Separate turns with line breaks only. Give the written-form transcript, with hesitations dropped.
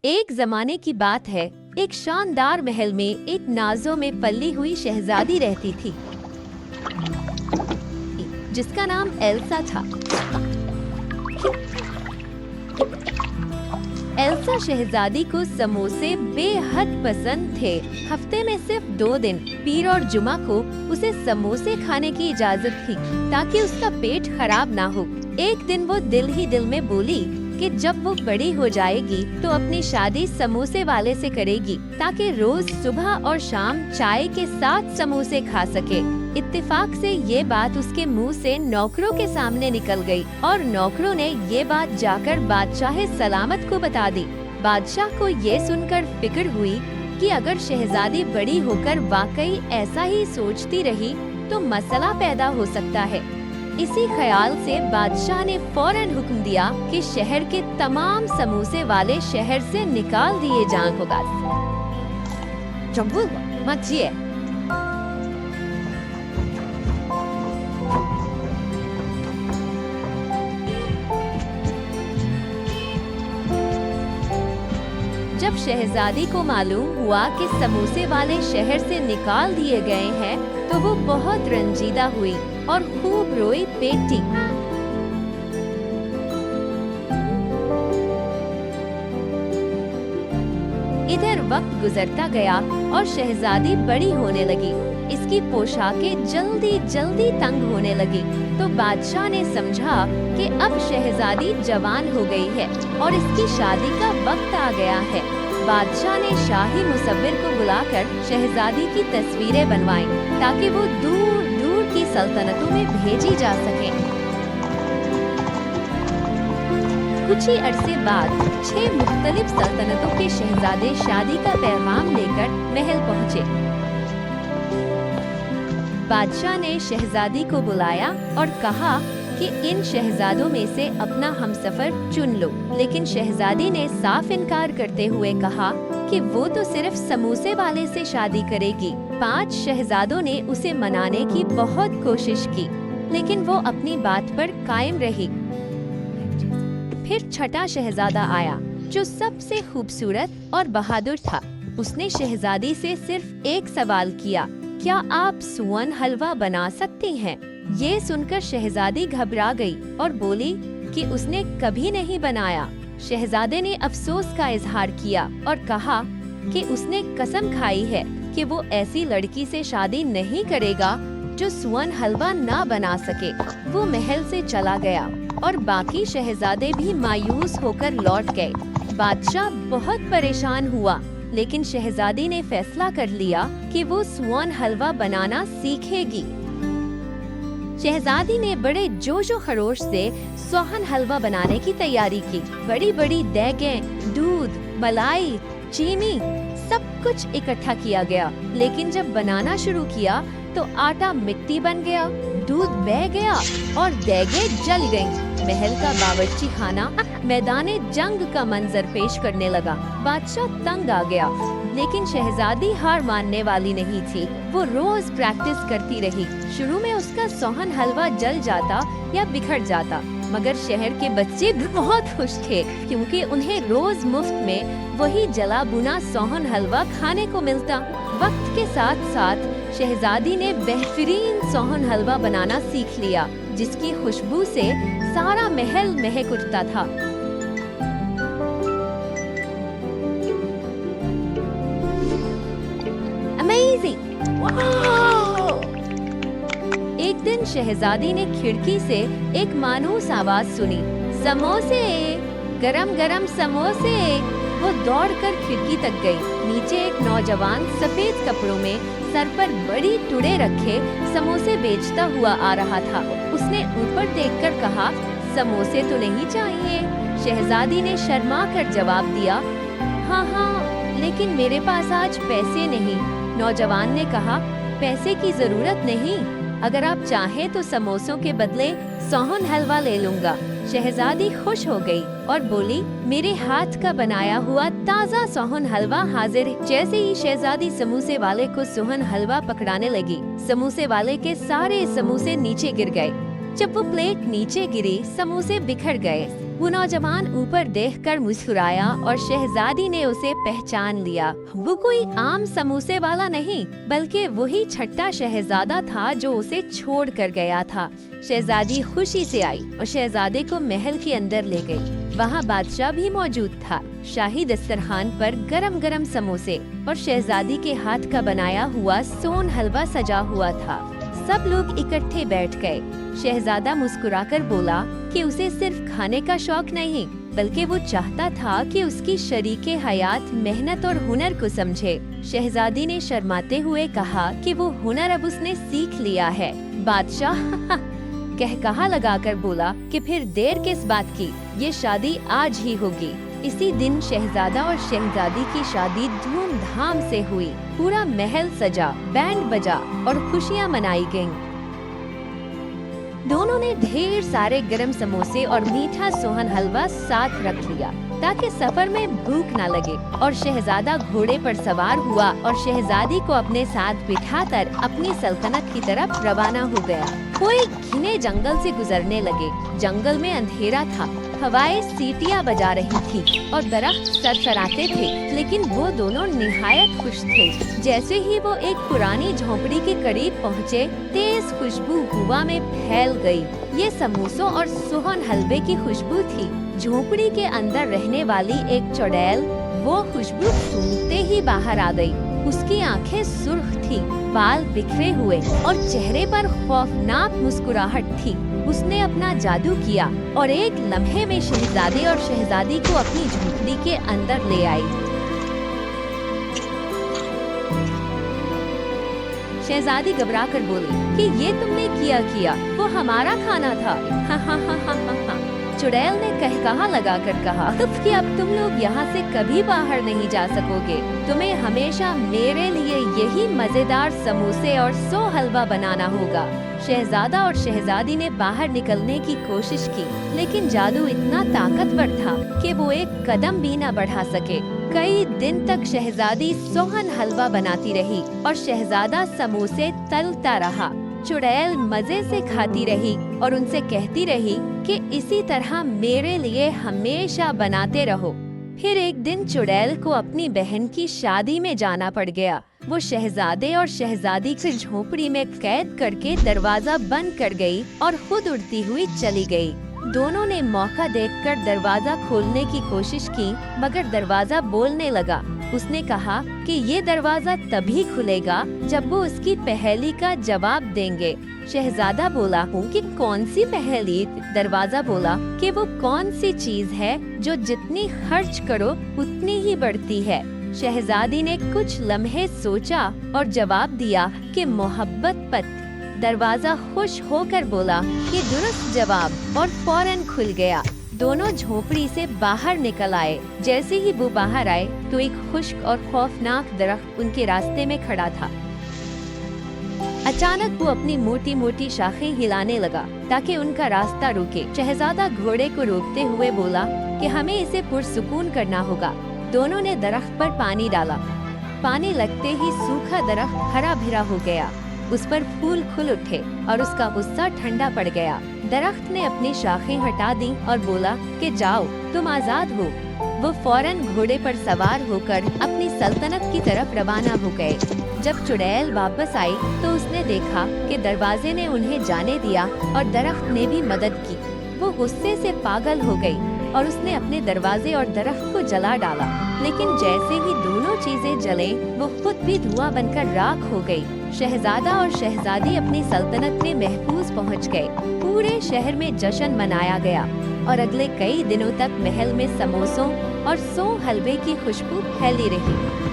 एक जमाने की बात है, एक शानदार महल में एक नाजों में पली हुई शहजादी रहती थी, जिसका नाम एल्सा था। एल्सा शहजादी को समोसे बेहद पसंद थे। हफ्ते में सिर्फ 2 दिन, पीर और जुमा को उसे समोसे खाने की इजाजत थी, ताकि उसका पेट खराब ना हो। एक दिन वो दिल ही दिल में बोली कि जब वो बड़ी हो जाएगी तो अपनी शादी समोसे वाले से करेगी, ताकि रोज सुबह और शाम चाय के साथ समोसे खा सके। इत्तेफाक से ये बात उसके मुंह से नौकरों के सामने निकल गई और नौकरों ने ये बात जाकर बादशाह सलामत को बता दी। बादशाह को ये सुनकर फिक्र हुई कि अगर शहजादी बड़ी होकर वाकई ऐसा ही सोचती रही तो मसला पैदा हो सकता है। इसी ख्याल से बादशाह ने फौरन हुक्म दिया कि शहर के तमाम समोसे वाले शहर से निकाल दिए जाएं। जब शहजादी को मालूम हुआ कि समोसे वाले शहर से निकाल दिए गए हैं, तो वो बहुत रंजीदा हुई और खूब रोई पेटी। इधर वक्त गुजरता गया और शहजादी बड़ी होने लगी। इसकी पोशाकें जल्दी जल्दी तंग होने लगी, तो बादशाह ने समझा कि अब शहजादी जवान हो गई है और इसकी शादी का वक्त आ गया है। बादशाह ने शाही मुसव्विर को बुलाकर शहजादी की तस्वीरें बनवाईं, ताकि वो दूर दूर की सल्तनतों में भेजी जा सके। कुछ ही अरसे बाद 6 मुख्तलिफ सल्तनतों के शहजादे शादी का पैगाम लेकर महल पहुँचे। बादशाह ने शहजादी को बुलाया और कहा कि इन शहजादों में से अपना हमसफर चुन लो, लेकिन शहजादी ने साफ इनकार करते हुए कहा कि वो तो सिर्फ समोसे वाले से शादी करेगी। 5 शहजादों ने उसे मनाने की बहुत कोशिश की, लेकिन वो अपनी बात पर कायम रही। फिर छठा शहजादा आया, जो सबसे खूबसूरत और बहादुर था। उसने शहजादी से सिर्फ एक सवाल किया, क्या आप सुअन हलवा बना सकती हैं? ये सुनकर शहजादी घबरा गई और बोली कि उसने कभी नहीं बनाया। शहजादे ने अफसोस का इजहार किया और कहा कि उसने कसम खाई है कि वो ऐसी लड़की से शादी नहीं करेगा जो सुअन हलवा ना बना सके। वो महल से चला गया और बाकी शहजादे भी मायूस होकर लौट गए। बादशाह बहुत परेशान हुआ, लेकिन शहजादी ने फैसला कर लिया कि वो सुअन हलवा बनाना सीखेगी। शहजादी ने बड़े जोशो खरोश से सोहन हलवा बनाने की तैयारी की। बड़ी बड़ी देगें, दूध, मलाई, चीनी सब कुछ इकट्ठा किया गया, लेकिन जब बनाना शुरू किया तो आटा मिट्टी बन गया, दूध बह गया और देगें जल गईं। महल का बावर्ची खाना मैदाने जंग का मंजर पेश करने लगा। बादशाह तंग आ गया, लेकिन शहजादी हार मानने वाली नहीं थी। वो रोज प्रैक्टिस करती रही। शुरू में उसका सोहन हलवा जल जाता या बिखर जाता, मगर शहर के बच्चे बहुत खुश थे, क्योंकि उन्हें रोज मुफ्त में वही जला बुना सोहन हलवा खाने को मिलता। वक्त के साथ साथ शहजादी ने बेहतरीन सोहन हलवा बनाना सीख लिया, जिसकी खुशबू से सारा महल महक उठता था। अमेजिंग! एक दिन शहजादी ने खिड़की से एक मानूस आवाज सुनी, समोसे, गरम गरम समोसे। वो दौड़कर खिड़की तक गई। नीचे एक नौजवान सफेद कपड़ों में सर पर बड़ी टुड़े रखे समोसे बेचता हुआ आ रहा था। उसने ऊपर देखकर कहा, समोसे तो नहीं चाहिए? शहजादी ने शर्मा कर जवाब दिया, हाँ, लेकिन मेरे पास आज पैसे नहीं। नौजवान ने कहा, पैसे की जरूरत नहीं, अगर आप चाहें तो समोसों के बदले सोहन हलवा ले लूंगा। शहजादी खुश हो गई और बोली, मेरे हाथ का बनाया हुआ ताज़ा सोहन हलवा हाजिर है। जैसे ही शहजादी समोसे वाले को सोहन हलवा पकड़ाने लगी, समोसे वाले के सारे समोसे नीचे गिर गए। जब वो प्लेट नीचे गिरी, समोसे बिखर गए। वो नौजवान ऊपर देखकर मुस्कुराया और शहजादी ने उसे पहचान लिया। वो कोई आम समोसे वाला नहीं, बल्कि वही छठा शहजादा था जो उसे छोड़ कर गया था। शहजादी खुशी से आई और शहजादे को महल के अंदर ले गई। वहाँ बादशाह भी मौजूद था। शाही दस्तरखान पर गरम गरम समोसे और शहजादी के हाथ का बनाया हुआ सोन हलवा सजा हुआ था। सब लोग इकट्ठे बैठ गए। शहजादा मुस्कुराकर बोला कि उसे सिर्फ खाने का शौक नहीं, बल्कि वो चाहता था कि उसकी शरीके हयात मेहनत और हुनर को समझे। शहजादी ने शर्माते हुए कहा कि वो हुनर अब उसने सीख लिया है। बादशाह कहकहा लगाकर बोला कि फिर देर किस बात की, ये शादी आज ही होगी। इसी दिन शहजादा और शहजादी की शादी धूमधाम से हुई। पूरा महल सजा, बैंड बजा और खुशियाँ मनाई गईं। दोनों ने ढेर सारे गरम समोसे और मीठा सोहन हलवा साथ रख लिया ताकि सफर में भूख न लगे। और शहजादा घोड़े पर सवार हुआ और शहजादी को अपने साथ बिठाकर अपनी सल्तनत की तरफ रवाना हो गया। कोई घने जंगल से गुजरने लगे। जंगल में अंधेरा था, हवाएं सीटियाँ बजा रही थी और दरख्त सरसराते थे, लेकिन वो दोनों निहायत खुश थे। जैसे ही वो एक पुरानी झोंपड़ी के करीब पहुँचे, तेज खुशबू हवा में फैल गई। ये समोसों और सोहन हलवे की खुशबू थी। झोंपड़ी के अंदर रहने वाली एक चुड़ैल वो खुशबू सूंघते ही बाहर आ गई। उसकी आंखें सुर्ख थी, बाल बिखरे हुए और चेहरे पर खौफनाक मुस्कुराहट थी। उसने अपना जादू किया और एक लम्हे में शहजादे और शहजादी को अपनी झोंपड़ी के अंदर ले आई। शहजादी घबराकर बोली कि ये तुमने किया, वो हमारा खाना था। हा। चुड़ैल ने कहकहा लगाकर कहा कि अब तुम लोग यहाँ से कभी बाहर नहीं जा सकोगे। तुम्हें हमेशा मेरे लिए यही मजेदार समोसे और सो हलवा बनाना होगा। शहजादा और शहजादी ने बाहर निकलने की कोशिश की, लेकिन जादू इतना ताकतवर था कि वो एक कदम भी न बढ़ा सके। कई दिन तक शहजादी सोहन हलवा बनाती रही और शहजादा समोसे तलता रहा। चुड़ैल मजे से खाती रही और उनसे कहती रही कि इसी तरह मेरे लिए हमेशा बनाते रहो। फिर एक दिन चुड़ैल को अपनी बहन की शादी में जाना पड़ गया। वो शहजादे और शहजादी की झोपड़ी में कैद करके दरवाजा बंद कर गई और खुद उड़ती हुई चली गई। दोनों ने मौका देखकर दरवाजा खोलने की कोशिश की, मगर दरवाजा बोलने लगा। उसने कहा कि ये दरवाजा तभी खुलेगा जब वो उसकी पहेली का जवाब देंगे। शहजादा बोला कि कौन सी पहेली? दरवाजा बोला कि वो कौन सी चीज है जो जितनी खर्च करो उतनी ही बढ़ती है। शहजादी ने कुछ लम्हे सोचा और जवाब दिया कि मोहब्बत पत। दरवाजा खुश होकर बोला कि दुरुस्त जवाब और फौरन खुल गया। दोनों झोपड़ी से बाहर निकल आए। जैसे ही वो बाहर आए तो एक खुश्क और खौफनाक दरख्त उनके रास्ते में खड़ा था। अचानक वो अपनी मोटी मोटी शाखें हिलाने लगा ताकि उनका रास्ता रुके। शहजादा घोड़े को रोकते हुए बोला कि हमें इसे पुरसुकून करना होगा। दोनों ने दरख्त पर पानी डाला। पानी लगते ही सूखा दरख्त हरा भरा हो गया। उस पर फूल खुल उठे और उसका गुस्सा ठंडा पड़ गया। दरख्त ने अपनी शाखें हटा दी और बोला कि जाओ, तुम आजाद हो। वो फौरन घोड़े पर सवार होकर अपनी सल्तनत की तरफ रवाना हो गए। जब चुड़ैल वापस आई तो उसने देखा कि दरवाजे ने उन्हें जाने दिया और दरख्त ने भी मदद की। वो गुस्से से पागल हो गई और उसने अपने दरवाजे और दरख्त को जला डाला। लेकिन जैसे ही दोनों चीजें जले, वो खुद भी धुआं बनकर राख हो गई। शहजादा और शहजादी अपनी सल्तनत में महफूज पहुंच गए। पूरे शहर में जश्न मनाया गया और अगले कई दिनों तक महल में समोसों और सो हलवे की खुशबू फैली रही।